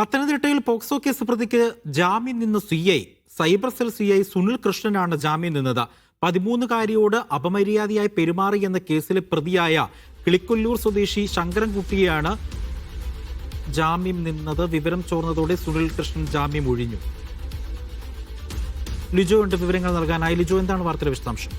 പത്തനംതിട്ടയിൽ POCSO case പ്രതിക്ക് ജാമ്യം നിന്ന് CI cyber cell CI Sunil കൃഷ്ണനാണ് ജാമ്യം നിന്നത്. 13-കാരിയോട് അപമര്യാദയായി പെരുമാറിയെന്ന കേസിലെ പ്രതിയായ കിളിക്കൊല്ലൂർ സ്വദേശി ശങ്കരൻകുട്ടിയാണ് ജാമ്യം നിന്നത്. വിവരം ചോർന്നതോടെ സുനിൽ കൃഷ്ണൻ ജാമ്യം ഒഴിഞ്ഞു. ലിജോ ഉണ്ട് വിവരങ്ങൾ നൽകാനായി. ലിജോ, എന്താണ് വാർത്തയുടെ വിശദാംശം?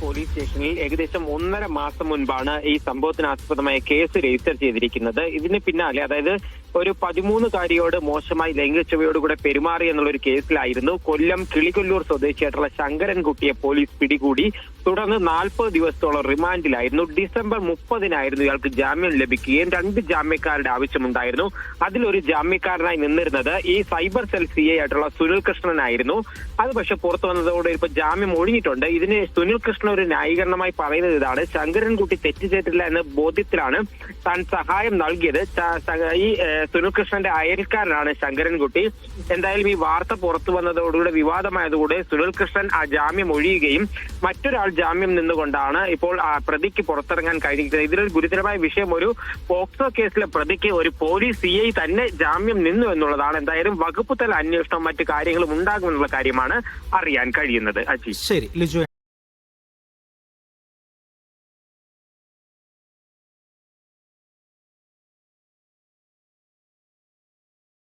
പോലീസ് സ്റ്റേഷനിൽ ഏകദേശം 1.5 മാസം മുൻപാണ് ഈ സംഭവത്തിനാസ്പദമായ കേസ് രജിസ്റ്റർ ചെയ്തിരിക്കുന്നത്. ഇതിന് പിന്നാലെ അതായത് ഒരു 13-കാരിയോട് മോശമായി ലൈംഗികച്ചവയോടുകൂടെ പെരുമാറി എന്നുള്ള ഒരു കേസിലായിരുന്നു കൊല്ലം കിളികൊല്ലൂർ സ്വദേശിയായിട്ടുള്ള ശങ്കരൻകുട്ടിയെ പോലീസ് പിടികൂടി. തുടർന്ന് 40 ദിവസത്തോളം റിമാൻഡിലായിരുന്നു. ഡിസംബർ 30-നായിരുന്നു ഇയാൾക്ക് ജാമ്യം ലഭിക്കുകയും 2 ജാമ്യക്കാരുടെ ആവശ്യമുണ്ടായിരുന്നു. അതിലൊരു ജാമ്യക്കാരനായി നിന്നിരുന്നത് ഈ സൈബർ സെൽ സിഐ ആയിട്ടുള്ള സുനിൽ കൃഷ്ണനായിരുന്നു. അത് പക്ഷെ പുറത്തു വന്നതോടെ ഇപ്പൊ ജാമ്യം ഒഴിഞ്ഞിട്ടുണ്ട്. ഇതിന് സുനിൽ കൃഷ്ണൻ ഒരു ന്യായീകരണമായി പറയുന്നത് ഇതാണ്: ശങ്കരൻകുട്ടി തെറ്റ് ചെയ്തിട്ടില്ല എന്ന ബോധ്യത്തിലാണ് താൻ സഹായം നൽകിയത്. ഈ സുനിൽ കൃഷ്ണന്റെ അയൽക്കാരനാണ് ശങ്കരൻകുട്ടി. എന്തായാലും ഈ വാർത്ത പുറത്തു വന്നതോടുകൂടെ വിവാദമായതുകൂടെ സുനിൽ കൃഷ്ണൻ ആ ജാമ്യം ഒഴിയുകയും മറ്റൊരാൾ ജാമ്യം നിന്നുകൊണ്ടാണ് ഇപ്പോൾ പ്രതിക്ക് പുറത്തിറങ്ങാൻ കഴിഞ്ഞിരിക്കുന്നത്. ഇതിലൊരു ഗുരുതരമായ വിഷയം, ഒരു പോക്സോ കേസിലെ പ്രതിക്ക് ഒരു പോലീസ് സിഐ തന്നെ ജാമ്യം നിന്നു എന്നുള്ളതാണ്. എന്തായാലും വകുപ്പ് തല അന്വേഷണവും മറ്റു കാര്യങ്ങളും ഉണ്ടാകുമെന്നുള്ള കാര്യമാണ് അറിയാൻ കഴിയുന്നത്. ശരി ലിജോ.